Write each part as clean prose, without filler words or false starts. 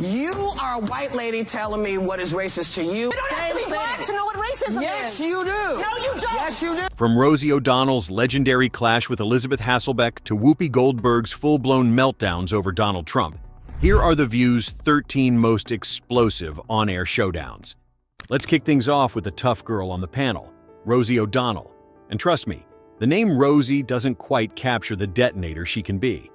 You are a white lady telling me what is racist to you. You don't have to be black to know what racism is. Yes, you do. No, you don't. Yes, you do. From Rosie O'Donnell's legendary clash with Elizabeth Hasselbeck to Whoopi Goldberg's full-blown meltdowns over Donald Trump, here are The View's 13 most explosive on-air showdowns. Let's kick things off with the tough girl on the panel, Rosie O'Donnell. And trust me, the name Rosie doesn't quite capture the detonator she can be.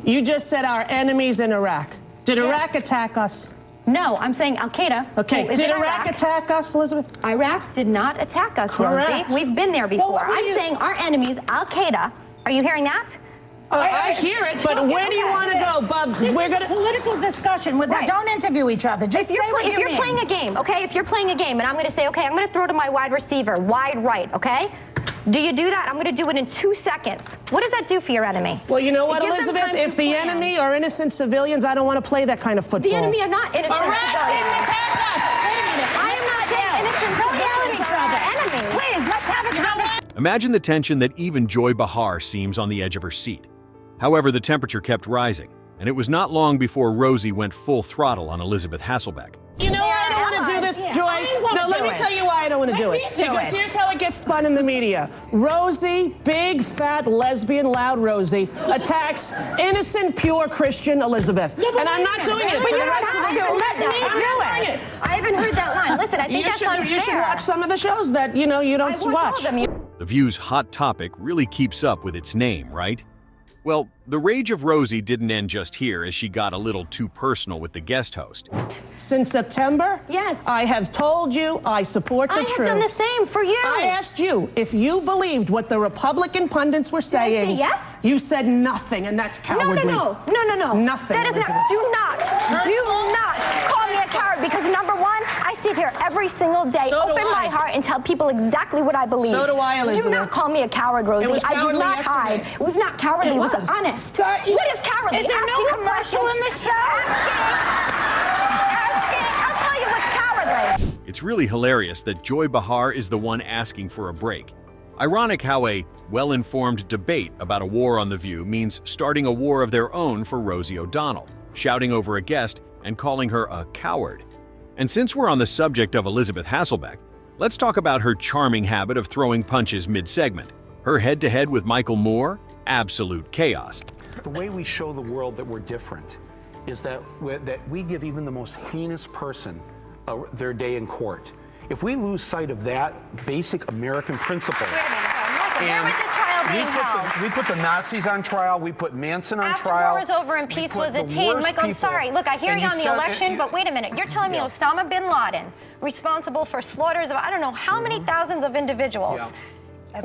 You just said our enemies in Iraq. Did Iraq attack us? No, I'm saying Al-Qaeda. Okay, did Iraq attack us, Elizabeth? Iraq did not attack us, Correct. Rosie. We've been there before. Well, I'm saying our enemies, Al-Qaeda. Are you hearing that? I hear it, but where do you want to go, Bub? We're going to political discussion with that. Don't interview each other. Just if say what you you're mean. playing a game, okay? If you're playing a game, and I'm going to say, okay, I'm going to throw to my wide receiver, wide right, okay? Do you do that? I'm going to do it in 2 seconds. What does that do for your enemy? Well, you know what, It gives them Elizabeth? time If to the plan. enemy are innocent civilians, I don't want to play that kind of football. The enemy are not innocent Iraq civilians. didn't attack us. Wait a minute. I am not saying innocent Don't yell at civilians each are other. our enemy. Please, let's have a conversation. Imagine the tension that even Joy Behar seems on the edge of her seat. However, the temperature kept rising, and it was not long before Rosie went full throttle on Elizabeth Hasselbeck. You know why I don't want to do this, Joy? No, let me tell you why I don't want to do it. Because here's how it gets spun in the media. Rosie, big, fat, lesbian, loud Rosie, attacks innocent, pure Christian Elizabeth. And I'm not doing it for the rest of the to. Let me do it. I haven't heard that line. Listen, I think that's unfair. You should watch some of the shows that, you don't I watch all watch. of them. The View's hot topic really keeps up with its name, right? Well, the rage of Rosie didn't end just here as she got a little too personal with the guest host. Since September, Yes. I have told you I support the I have troops. done the same for you. I asked you if you believed what the Republican pundits were I say saying. yes? You said nothing, and that's cowardly. No. Nothing, That is Elizabeth. not. Do not call me a coward because number one, I sit here every single day, So do open my I. heart, and tell people exactly what I believe. So do I, Elizabeth. Do not call me a coward, Rosie. It was I do cowardly not yesterday. hide. It was not cowardly. It was honest. What is cowardly? Is there no Asking a commercial question, in this show? Asking. I'll tell you what's cowardly. It's really hilarious that Joy Behar is the one asking for a break. Ironic how a well-informed debate about a war on The View means starting a war of their own for Rosie O'Donnell, shouting over a guest and calling her a coward. And since we're on the subject of Elizabeth Hasselbeck, let's talk about her charming habit of throwing punches mid-segment. Her head-to-head with Michael Moore? Absolute chaos. The way we show the world that we're different is that we give even the most heinous person their day in court. If we lose sight of that basic American principle, Where was this trial being held? we put the Nazis on trial, we put Manson on After trial. war was over and we peace put was the attained. worst Michael, I'm people. sorry. Look, I hear And you on the said- election, but wait a minute. You're telling me Osama bin Laden, responsible for slaughters of I don't know how many thousands of individuals,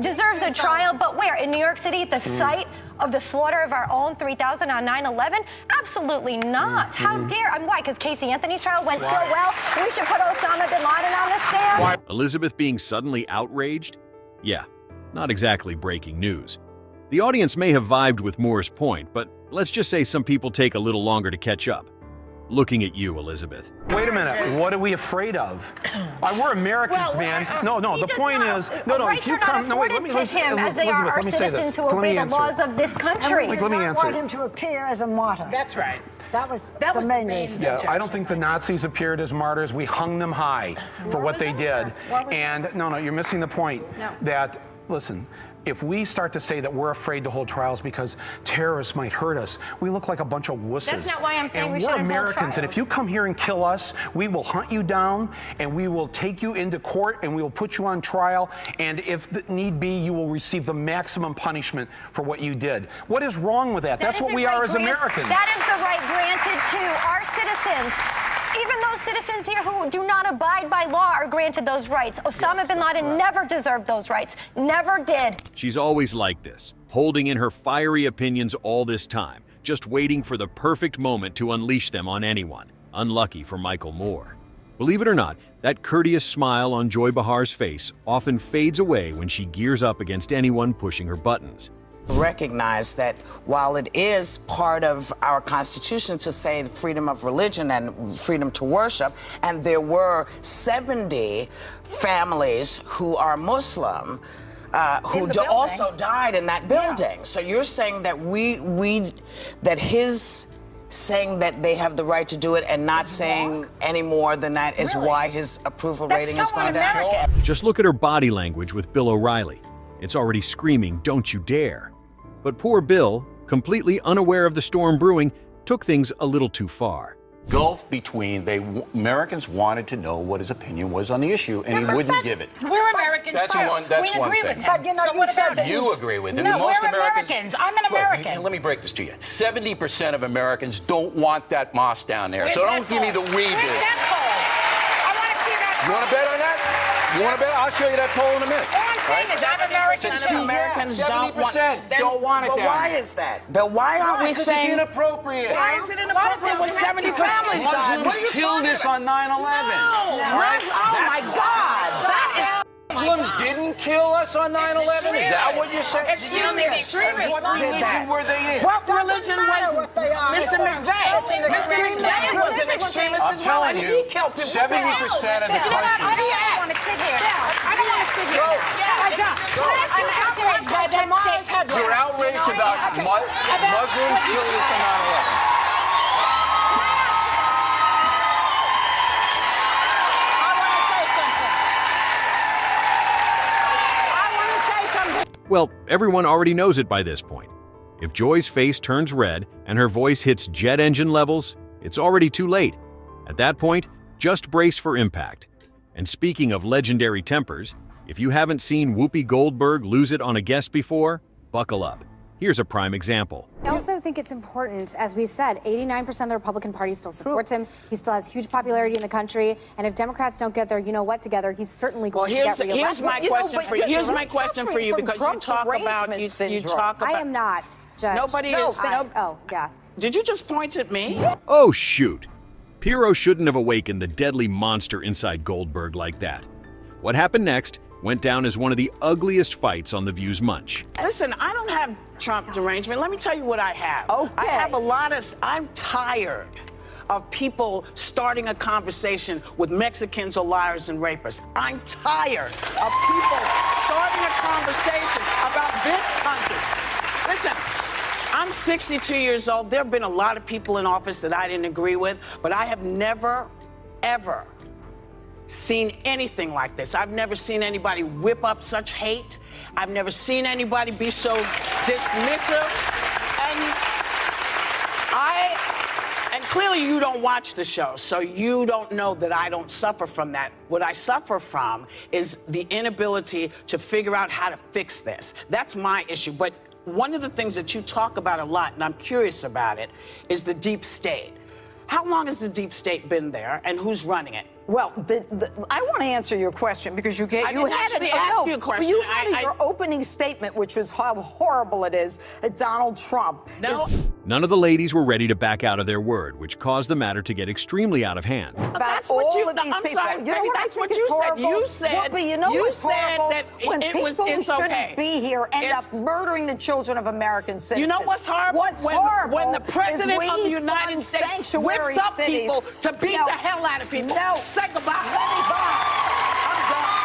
deserves a trial, but where? In New York City, at the site of the slaughter of our own 3,000 on 9/11? Absolutely not. How dare? Why? Because Casey Anthony's trial went so well, we should put Osama bin Laden on the stand? Elizabeth being suddenly outraged? Yeah, not exactly breaking news. The audience may have vibed with Moore's point, but let's just say some people take a little longer to catch up. Looking at you, Elizabeth. Wait a minute. What are we afraid of? We're Americans, man. No. The point is, no. Rights If you are not come, no, wait. Let afforded me to him as they Elizabeth, are our let me say citizens this. who Let me obey the answer. laws of this country. Let me answer. want him to appear as a martyr. That's right. That was That the was main the main reason. Yeah, I don't think the Nazis appeared as martyrs. We hung them high for what they did. And no, you're missing the point. No. That, listen, if we start to say that we're afraid to hold trials because terrorists might hurt us, we look like a bunch of wusses. That's not why I'm saying and we we're shouldn't hold Americans, and if trials. you come here and kill us, we will hunt you down, and we will take you into court, and we will put you on trial, and if need be, you will receive the maximum punishment for what you did. What is wrong with that? That's what we are as Americans. That is the right granted to our citizens. Even those citizens here who do not abide by law are granted those rights. Osama bin Laden never deserved those rights. Never did. She's always like this, holding in her fiery opinions all this time, just waiting for the perfect moment to unleash them on anyone. Unlucky for Michael Moore. Believe it or not, that courteous smile on Joy Behar's face often fades away when she gears up against anyone pushing her buttons. Recognize that while it is part of our Constitution to say freedom of religion and freedom to worship, and there were 70 families who are Muslim who also died in that building. So you're saying that that his saying that they have the right to do it and not saying any more than that is why his approval rating has gone down? Just look at her body language with Bill O'Reilly. It's already screaming, "Don't you dare." But poor Bill, completely unaware of the storm brewing, took things a little too far. Gulf between Americans wanted to know what his opinion was on the issue, and he wouldn't give it. We're Americans. That's too. one we thing. agree with him. But you know, so what about this? You agree with him. No, Most we're Americans. I'm an American. And let me break this to you. 70% of Americans don't want that mosque down there. So don't give me the Where's read this. that poll? I want to see that You want to bet on that? You want to bet? I'll show you that poll in a minute. All I'm saying is I'm American. Some Americans don't want 70% don't want it But down why there. is that? But why aren't we Because saying... it's inappropriate. Why is it inappropriate when 70 families died? What are you killed talking us about? on 9/11. No. Oh my God. That is... Muslims didn't kill us on 9/11? Is that what you're saying? Excuse me, extremists. What religion were they in? What religion was Mr. McVeigh? Mr. McVeigh was an extremist I'm as well, telling and you, he killed people. 70% of the I country. don't want to sit here. I don't want to sit here. I don't. I'm outraged by that statement. You're outraged about Muslims killed us on 9/11. Well, everyone already knows it by this point. If Joy's face turns red and her voice hits jet engine levels, it's already too late. At that point, just brace for impact. And speaking of legendary tempers, if you haven't seen Whoopi Goldberg lose it on a guest before, buckle up. Here's a prime example. I also think it's important, as we said, 89% of the Republican Party still supports him. He still has huge popularity in the country. And if Democrats don't get their you-know-what together, he's certainly going to get reelected. Here's my question for you. Here's my question for you, because you talk about... You talk about... I am not, Judge. Nobody is... Oh, yeah. Did you just point at me? Oh, shoot. Pirro shouldn't have awakened the deadly monster inside Goldberg like that. What happened next went down as one of the ugliest fights on The View's Munch. Listen, I don't have Trump derangement. Let me tell you what I have. Okay. I have a lot of... I'm tired of people starting a conversation with Mexicans or liars and rapists. I'm tired of people starting a conversation about this country. Listen, I'm 62 years old. There have been a lot of people in office that I didn't agree with, but I have never, ever seen anything like this. I've never seen anybody whip up such hate. I've never seen anybody be so dismissive. And clearly you don't watch the show, so you don't know that I don't suffer from that. What I suffer from is the inability to figure out how to fix this. That's my issue. But one of the things that you talk about a lot, and I'm curious about it, is the deep state. How long has the deep state been there, and who's running it? Well, I want to answer your question because you had your opening statement, which was how horrible it is that Donald Trump is... None of the ladies were ready to back out of their word, which caused the matter to get extremely out of hand. That's what you... I'm sorry, that's what you said. You said... Whoopi, you know what's horrible? That when it people was, who it's okay. shouldn't be here end up murdering the children of American citizens. You know what's horrible? What's horrible when the president of the United States whips up people to beat the hell out of people. No. Say goodbye. Let me bye. I'm done.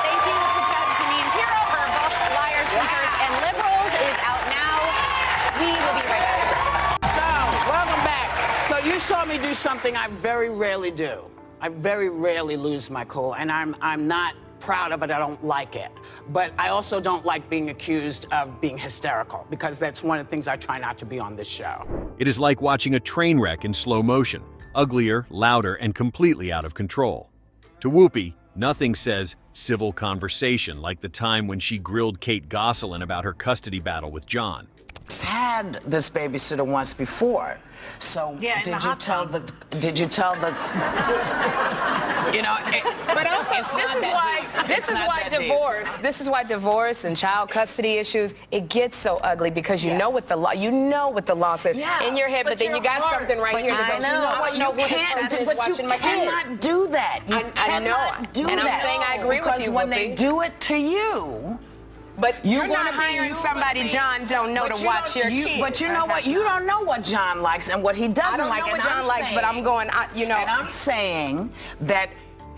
Thank you to Judge Jeanine Pirro. Her book, Liars, Cheaters, and Liberals is out now. We will be right back. So, welcome back. So you saw me do something I very rarely do. I very rarely lose my cool, and I'm not proud of it. I don't like it. But I also don't like being accused of being hysterical, because that's one of the things I try not to be on this show. It is like watching a train wreck in slow motion, uglier, louder, and completely out of control. To Whoopi, nothing says civil conversation like the time when she grilled Kate Gosselin about her custody battle with John. Had this babysitter once before, so did you tell the you know, but also this is why divorce and child custody issues, it gets so ugly, because you know what the law says in your head, but then you got something right here that goes, you cannot do that. I know, and I'm saying I agree with you, because when they do it to you. But you're not hiring somebody John don't know to watch your kids. But you know what? You don't know what John likes and what he doesn't like. I don't know what John likes, but I'm going, you know. And I'm saying that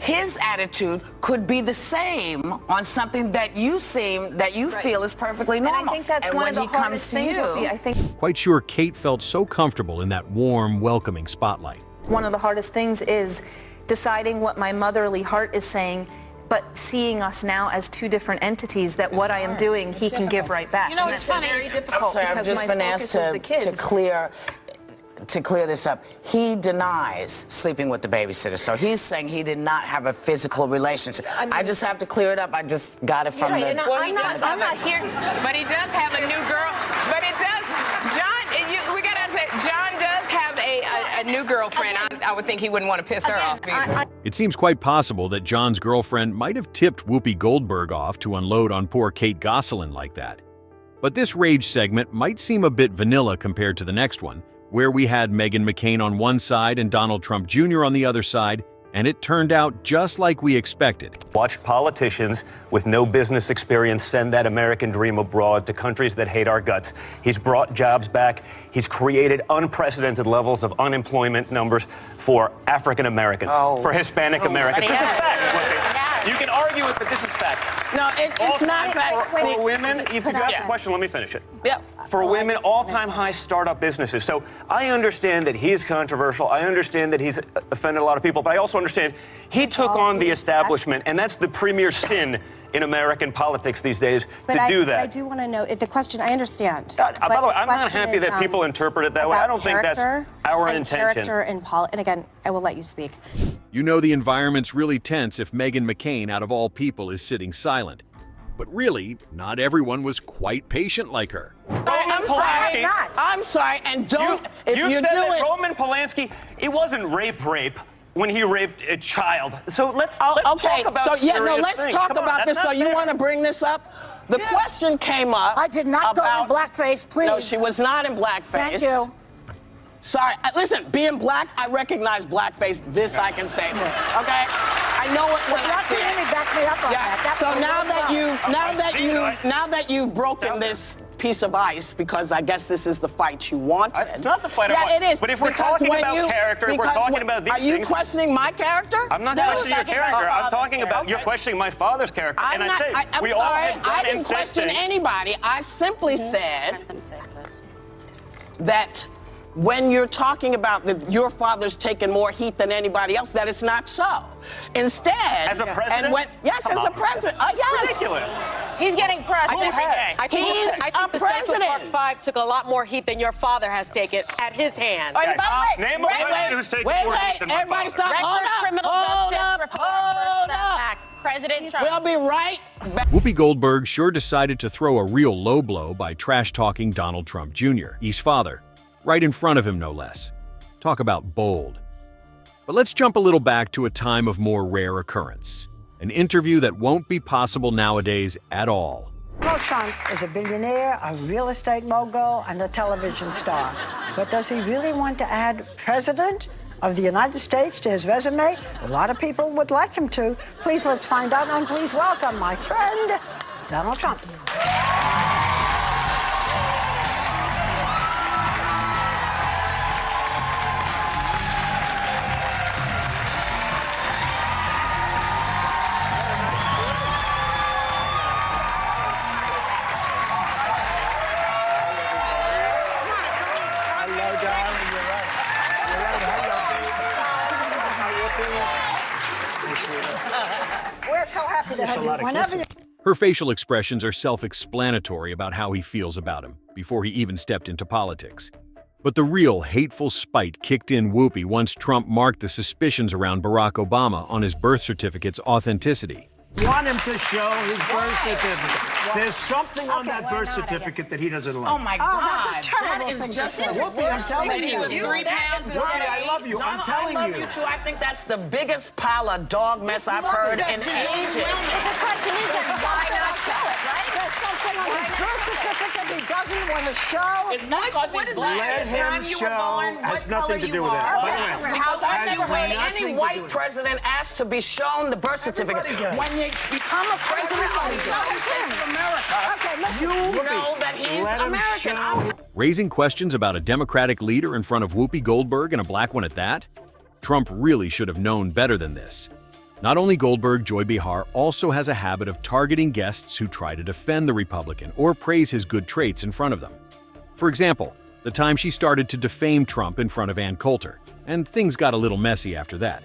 his attitude could be the same on something that you feel is perfectly normal. And I think that's one of the hardest things, Whoopi. I think Quite sure Kate felt so comfortable in that warm, welcoming spotlight. one of the hardest things is deciding what my motherly heart is saying, but seeing us now as two different entities, that what I am doing, he can give right back. You know, And it's that's funny. very difficult I'm sorry, I've because just my been focus asked is the kids. to clear this up. He denies sleeping with the babysitter, so he's saying he did not have a physical relationship. I just have to clear it up. I just got it from the. Well, I'm not here, but he does have a new girl. But it does, John. We gotta say, John does have a new girlfriend. I would think he wouldn't want to piss her off either. It seems quite possible that John's girlfriend might have tipped Whoopi Goldberg off to unload on poor Kate Gosselin like that. But this rage segment might seem a bit vanilla compared to the next one, where we had Meghan McCain on one side and Donald Trump Jr. on the other side, and it turned out just like we expected. Watch politicians with no business experience send that American dream abroad to countries that hate our guts. He's brought jobs back. He's created unprecedented levels of unemployment numbers for African Americans, for Hispanic Americans. This is fact. You can argue it, but this is fact. No, it's not fact. For women, if you got the question, let me finish it. Yeah. For women, all-time high startup businesses. So I understand that he's controversial. I understand that he's offended a lot of people, but I also understand he took on the establishment, and that's the premier sin in American politics these days, to do that. I do want to know, if the question, I understand. By the way, I'm not happy that people interpret it that way. I don't think that's our intention. And again, I will let you speak. You know the environment's really tense if Meghan McCain, out of all people, is sitting silent. But really, not everyone was quite patient like her. I'm sorry. I'm sorry, and don't. If you you said do that it, Roman Polanski, it wasn't rape when he raped a child. So let's talk about let's things. talk Come on, about that's this. not So you fair. want to bring this up? The question came up. I did not go in blackface, please. No, she was not in blackface. Thank you. Sorry. Listen, being black, I recognize blackface. This I can say. Okay? I know it when I see it. Back me up on that. So now that you've broken this piece of ice, because I guess this is the fight you wanted. It's not the fight I want. Yeah, it is. But if we're talking about character, if we're talking about these things. Are you things, questioning my character? I'm not questioning your character. I'm talking about you're questioning my father's character. I'm sorry. I didn't question anybody. I simply said that when you're talking about that your father's taken more heat than anybody else, that it's not so. Instead, as a president, as a president, yes, ridiculous. He's getting crushed. I think the Central Park 5 took a lot more heat than your father has taken at his hand. Name a president who's taken more heat than my everybody father. stop. Hold up. President Trump. We'll be right back. Whoopi Goldberg sure decided to throw a real low blow by trash-talking Donald Trump Jr., his father. Right in front of him, no less. Talk about bold. But let's jump a little back to a time of more rare occurrence. An interview that won't be possible nowadays at all. Donald Trump is a billionaire, a real estate mogul, and a television star. But does he really want to add President of the United States to his resume? A lot of people would like him to. Please, let's find out, and please welcome my friend, Donald Trump. We're so happy to have you. Whenever you... Her facial expressions are self-explanatory about how he feels about him before he even stepped into politics. But the real hateful spite kicked in Whoopi once Trump marked the suspicions around Barack Obama on his birth certificate's authenticity. Want him to show his birth certificate. There's something on that birth certificate that he doesn't like. Oh my God! That's a terrible that is thing just to say. Whoopi, I'm telling you. He was 3 pounds. Whoopi, I love you. I'm telling I you. love you too. I think that's the biggest pile of dog mess I've heard in ages. The question is, why not show it, right? There's something on his birth certificate he doesn't want to show. It's not because he's black. Let him show. Has nothing to do with it. Any white president asks to be shown the birth certificate. When you become a president of the United States of America, you know that he's American. Raising questions about a Democratic leader in front of Whoopi Goldberg and a black one at that? Trump really should have known better than this. Not only Goldberg, Joy Behar also has a habit of targeting guests who try to defend the Republican or praise his good traits in front of them. For example, the time she started to defame Trump in front of Ann Coulter, and things got a little messy after that.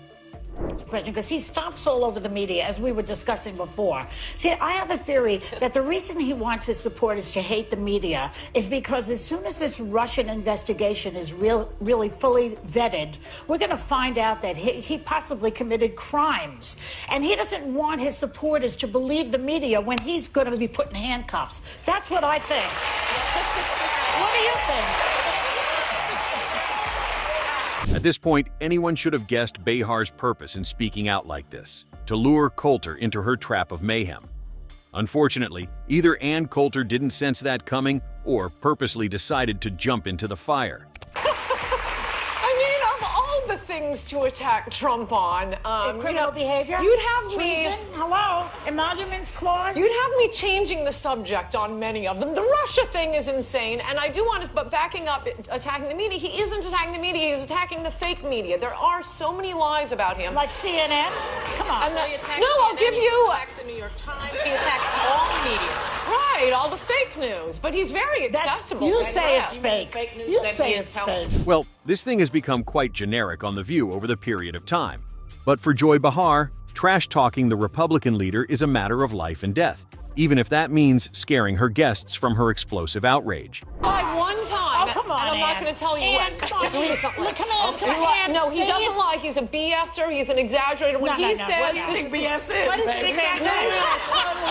Question, because he stomps all over the media, as we were discussing before. See, I have a theory that the reason he wants his supporters to hate the media is because as soon as this Russian investigation is really fully vetted, we're going to find out that he possibly committed crimes. And he doesn't want his supporters to believe the media when he's going to be put in handcuffs. That's what I think. What do you think? At this point, anyone should have guessed Behar's purpose in speaking out like this, to lure Coulter into her trap of mayhem. Unfortunately, either Ann Coulter didn't sense that coming or purposely decided to jump into the fire. The things to attack Trump on. Criminal behavior? You'd have treason? me... Hello? Emoluments clause? You'd have me changing the subject on many of them. The Russia thing is insane, and I do want to... But backing up, attacking the media, he isn't attacking the media, he's attacking the fake media. There are so many lies about him. Like CNN? Come on. I'll give you... He attacks the New York Times, he attacks all media. Right, all the fake news. But he's very accessible. You say it's fake. You say it's fake. Well, this thing has become quite generic on The View over the period of time. But for Joy Behar, trash-talking the Republican leader is a matter of life and death, even if that means scaring her guests from her explosive outrage. Like one time, come on, and I'm not going to tell you Ann, when. come on, Recently. Look, come on, Ann, No, he say doesn't it. lie. He's a BSer. He's an exaggerator. When he says... What do you think BS is, What is baby? exaggeration?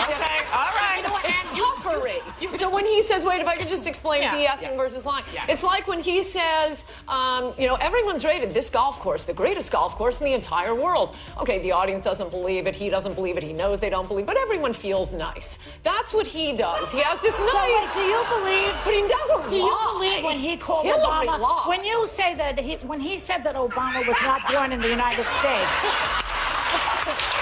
Okay, all right. Puffery. So when he says, wait, if I could just explain BSing versus lying. It's like when he says, everyone's rated this golf course the greatest golf course in the entire world. Okay, the audience doesn't believe it. He doesn't believe it. He knows they don't believe it. But everyone feels nice. That's what he does. He has this nice... So wait, do you believe... But he doesn't Do you lie. believe when he called Hillary Obama... lies. When you say that... When he said that Obama was not born in the United States...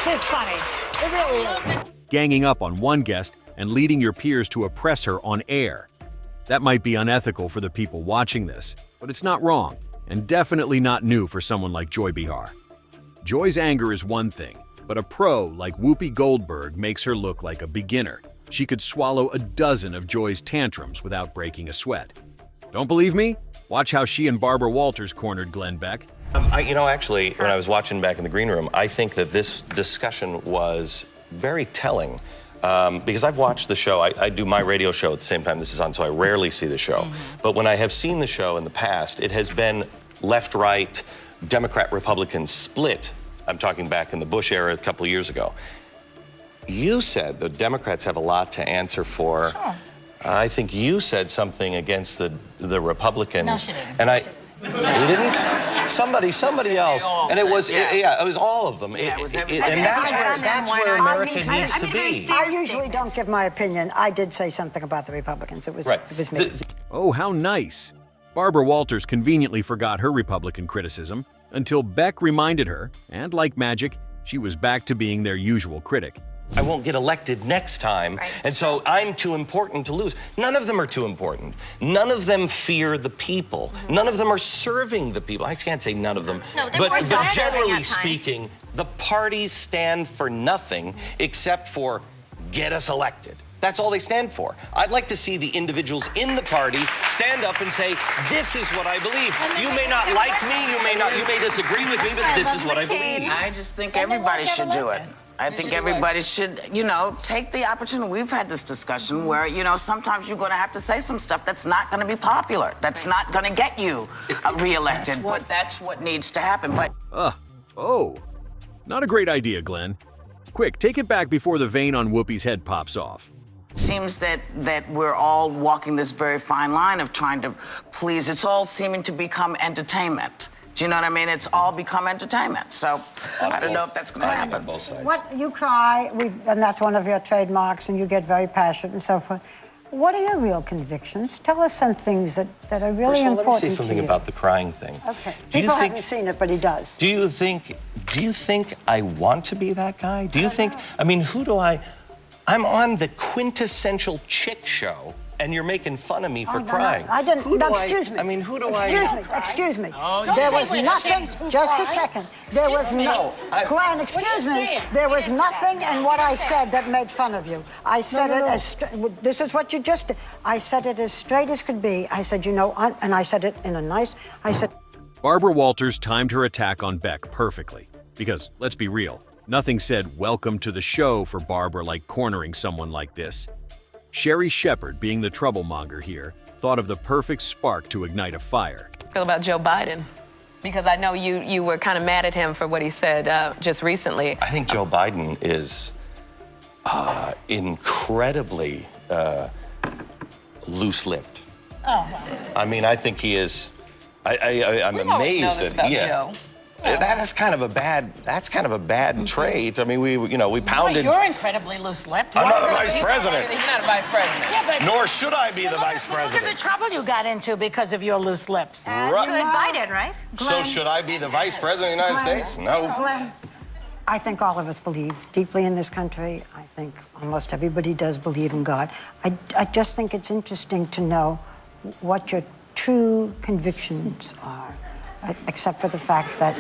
It's funny. It really is. Ganging up on one guest and leading your peers to oppress her on air. That might be unethical for the people watching this, but it's not wrong, and definitely not new for someone like Joy Behar. Joy's anger is one thing, but a pro like Whoopi Goldberg makes her look like a beginner. She could swallow a dozen of Joy's tantrums without breaking a sweat. Don't believe me? Watch how she and Barbara Walters cornered Glenn Beck. Actually, when I was watching back in the green room, I think that this discussion was very telling. Because I've watched the show, I do my radio show at the same time this is on, so I rarely see the show. But when I have seen the show in the past, it has been left-right, Democrat-Republican split. I'm talking back in the Bush era a couple of years ago. You said the Democrats have a lot to answer for. Sure. I think you said something against the Republicans. No, she didn't. And you didn't? Somebody else. And it was, it was all of them. And that's where America needs to be. I usually don't give my opinion. I did say something about the Republicans. It was me. Oh, how nice. Barbara Walters conveniently forgot her Republican criticism until Beck reminded her, and like magic, she was back to being their usual critic. I won't get elected next time, and so I'm too important to lose. None of them are too important. None of them fear the people. None of them are serving the people. I can't say none of them, but generally speaking, the parties stand for nothing except for get us elected. That's all they stand for. I'd like to see the individuals in the party stand up and say, this is what I believe. You may not like me, you may disagree with me, but this is what I believe. I just think everybody should do it. I think everybody should, take the opportunity. We've had this discussion where, sometimes you're going to have to say some stuff that's not going to be popular, that's not going to get you reelected, but that's what needs to happen. Not a great idea, Glenn. Quick, take it back before the vein on Whoopi's head pops off. Seems that we're all walking this very fine line of trying to please. It's all seeming to become entertainment. Do you know what I mean? It's all become entertainment. So I don't know if that's going to happen. What you cry, and that's one of your trademarks, and you get very passionate and so forth. What are your real convictions? Tell us some things that are really important to you. Let me say something about the crying thing. Okay. People haven't seen it, but he does. Do you think I want to be that guy? Do you think, who do I'm on the quintessential chick show and you're making fun of me for Oh, no, crying. No, I didn't. Who No, do excuse me. I mean, who do excuse I? me. Excuse me. Oh, there don't was say nothing. who Just a cried. second. There was no. Glenn, excuse me. There was nothing in what I said that made fun of you. I said it as. This is what you just did. I said it as straight as could be. I said, you know, and I said it in a nice. I said. Barbara Walters timed her attack on Beck perfectly. Because, let's be real, nothing said welcome to the show for Barbara like cornering someone like this. Sherri Shepherd, being the troublemonger here, thought of the perfect spark to ignite a fire. Feel about Joe Biden? Because I know you were kind of mad at him for what he said just recently. I think Joe Biden is incredibly loose-lipped. Oh. I mean, I think he is. I'm amazed at Joe. That's kind of a bad trait. I mean, we pounded. You're incredibly loose-lipped. I'm not a vice president. He's not a vice president. Yeah, but Nor should I be the vice look at president. the trouble you got into because of your loose lips. Right. You invited, right? So should I be the vice president of the United States? No. Glenn, I think all of us believe deeply in this country. I think almost everybody does believe in God. I just think it's interesting to know what your true convictions are, except for the fact that,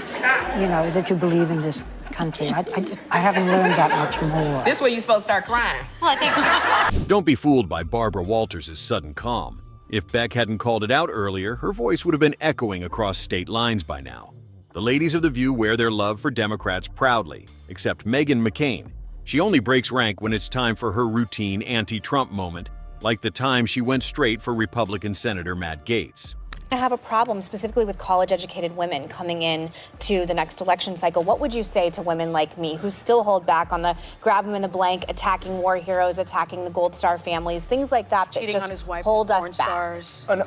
you know, that you believe in this country. I haven't learned that much more. This is where you're supposed to start crying. Well, I think. Don't be fooled by Barbara Walters' sudden calm. If Beck hadn't called it out earlier, her voice would have been echoing across state lines by now. The ladies of The View wear their love for Democrats proudly, except Meghan McCain. She only breaks rank when it's time for her routine anti-Trump moment, like the time she went straight for Republican Senator Matt Gaetz. I have a problem specifically with college-educated women coming in to the next election cycle. What would you say to women like me who still hold back on the grab them in the blank, attacking war heroes, attacking the Gold Star families, things like that that just on his wife, hold us porn back? stars. Well,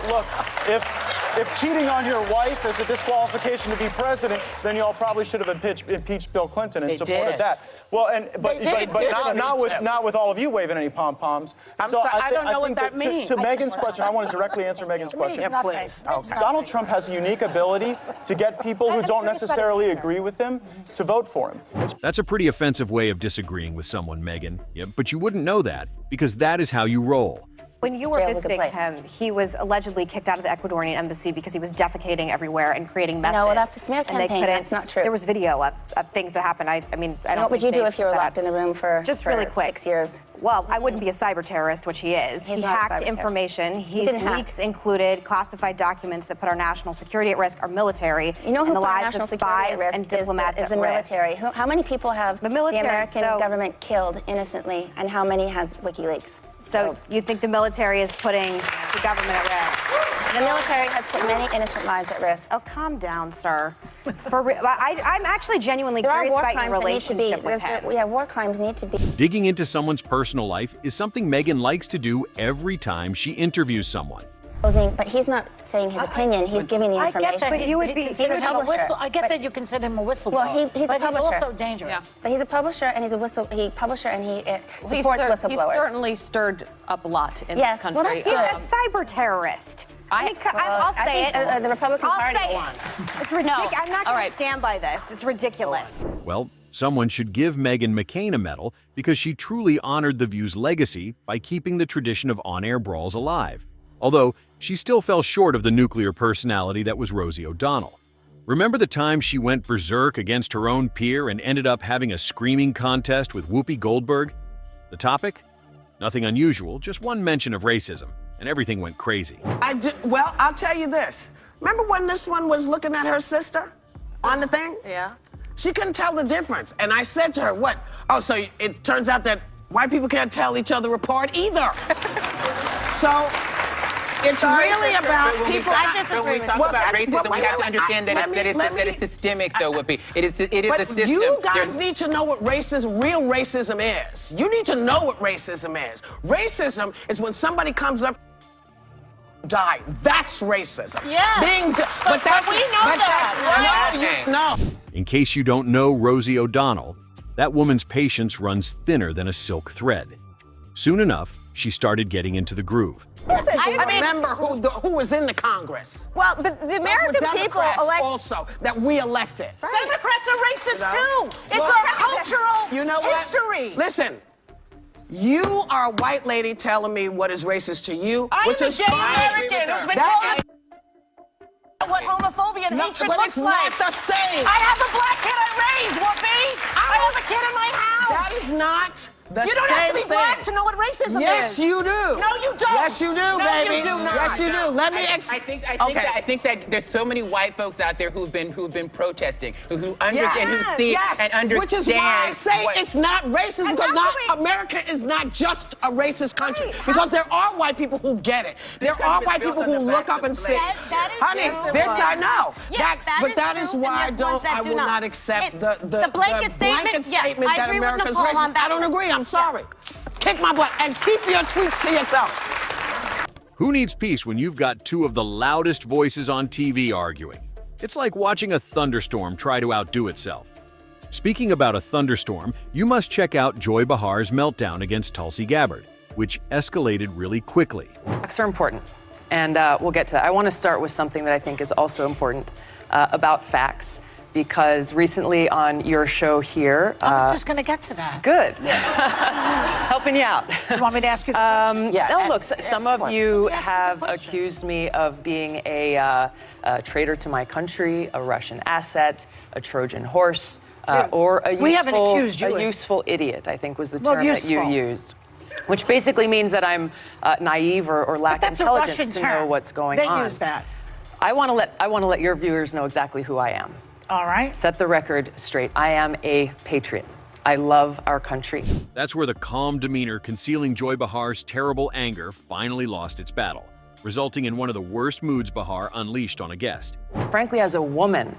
look, if cheating on your wife is a disqualification to be president, then y'all probably should have impeached Bill Clinton and supported that. Well, but not with all of you waving any pom poms. I'm sorry, I don't know what that means. To Megan's question, I want to directly answer Megan's question. Yeah, please. Donald Trump has a unique ability to get people who don't necessarily agree with him to vote for him. That's a pretty offensive way of disagreeing with someone, Megan. Yeah, but you wouldn't know that because that is how you roll. When you were visiting him, he was allegedly kicked out of the Ecuadorian embassy because he was defecating everywhere and creating messes. No, well, that's a smear campaign. That's not true. There was video of things that happened. I mean, I don't. What would you do if you were locked in a room for really quick 6 years? Well, I wouldn't be a cyber terrorist, which he is. He hacked information. His leaks included classified documents that put our national security at risk, our military, you know who and the put our lives national of security spies at risk and diplomats is the military. How many people have the American government killed innocently, and how many has WikiLeaks? So you think the military is putting the government at risk? The military has put many innocent lives at risk. Oh, calm down, sir. For real, I'm actually genuinely curious about your relationship with him. We have war crimes need to be. Digging into someone's personal life is something Megan likes to do every time she interviews someone. But he's not saying his opinion. He's giving the information. I get that you would be. He's a publisher. I get that you consider him a whistleblower. Well, he's a publisher. He's also dangerous. Yeah. But he's a publisher, and he's a publisher, and he supports whistleblowers. He's certainly stirred up a lot in this country. Well, he's a cyber terrorist. I'll say it. The Republican Party wants. It's ridiculous. I'm not going to stand by this. It's ridiculous. Well, someone should give Meghan McCain a medal because she truly honored The View's legacy by keeping the tradition of on-air brawls alive. Although, she still fell short of the nuclear personality that was Rosie O'Donnell. Remember the time she went berserk against her own peer and ended up having a screaming contest with Whoopi Goldberg? The topic? Nothing unusual, just one mention of racism, and everything went crazy. Well, I'll tell you this. Remember when this one was looking at her sister on the thing? Yeah. She couldn't tell the difference. And I said to her, what? Oh, so it turns out that white people can't tell each other apart either. So it's really about people. When we talk about racism, we have to understand that it's systemic, though, Whoopi. It is the system. You guys need to know what real racism is. You need to know what racism is. Racism is when somebody comes up die. That's racism. Yeah. But we know that. No. In case you don't know Rosie O'Donnell, that woman's patience runs thinner than a silk thread. Soon enough, she started getting into the groove. Listen, I remember who was in the Congress. Well, but the American people elect also that we elected. Democrats are racist too. It's Look, our cultural history. Listen, You are a white lady telling me what is racist to you, I'm which a is gay fine. American who's been That told what homophobia and hatred but looks it's like. not the same. I have a black kid I raised, Whoopi. I have a kid in my house. That is not the same You don't have to be thing. black to know what racism Yes, is. you do. No, you don't. Yes, you do, no, baby. You do not. Yes, you do. Let me I think that there's so many white folks out there who've been protesting, who understand, who see and understand. Which is why I say what- it's not racist, because America is not just a racist country. Because there are white people who get it. There are white people who look up and say, honey, this I know. Yes, That is why I will not accept the blanket statement that America's racist. I don't agree. I'm sorry. Kick my butt and keep your tweets to yourself. Who needs peace when you've got two of the loudest voices on TV arguing? It's like watching a thunderstorm try to outdo itself. Speaking about a thunderstorm, you must check out Joy Behar's meltdown against Tulsi Gabbard, which escalated really quickly. Facts are important, and we'll get to that. I want to start with something that I think is also important about facts, because recently on your show here... I was just going to get to that. Good. Helping you out. You want me to ask you the question? No, look, some of you have accused me of being a traitor to my country, a Russian asset, a Trojan horse, or a useful idiot, I think was the term that you used. Which basically means that I'm naive or lack intelligence to know what's going on. They use that. I want to let your viewers know exactly who I am. All right. Set the record straight. I am a patriot. I love our country. That's where the calm demeanor concealing Joy Behar's terrible anger finally lost its battle, resulting in one of the worst moods Behar unleashed on a guest. Frankly, as a woman,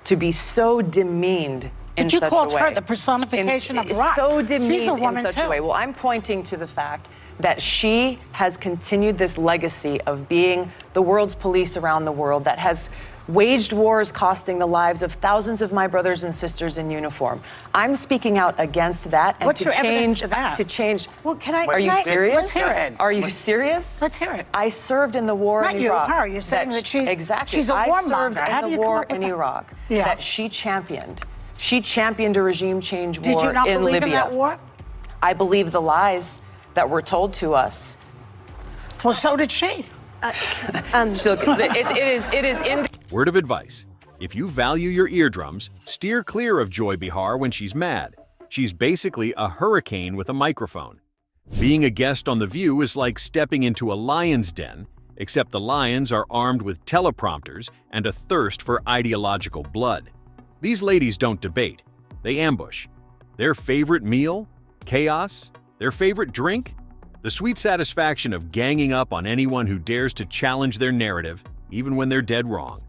to be so demeaned in such a way. But you called her the personification of rock. So demeaned She's a woman in such a way. Well, I'm pointing to the fact that she has continued this legacy of being the world's police around the world, that has waged wars costing the lives of thousands of my brothers and sisters in uniform. I'm speaking out against that and What's to your change. evidence to that? To change. Well, can I? Are you serious? Let's hear it. Are you serious? Let's hear it. I served in the war Not in you, Iraq. her. You're saying that she's exactly. She's a I warmonger. served How do in you the come war up with in that? Iraq Yeah. that she championed. She championed a regime change war Did you not in believe Libya. in that war? I believe the lies that were told to us. Well, so did she. Look, it is in. Word of advice: if you value your eardrums, steer clear of Joy Behar when she's mad. She's basically a hurricane with a microphone. Being a guest on The View is like stepping into a lion's den, except the lions are armed with teleprompters and a thirst for ideological blood. These ladies don't debate, they ambush. Their favorite meal? Chaos? Their favorite drink? The sweet satisfaction of ganging up on anyone who dares to challenge their narrative, even when they're dead wrong.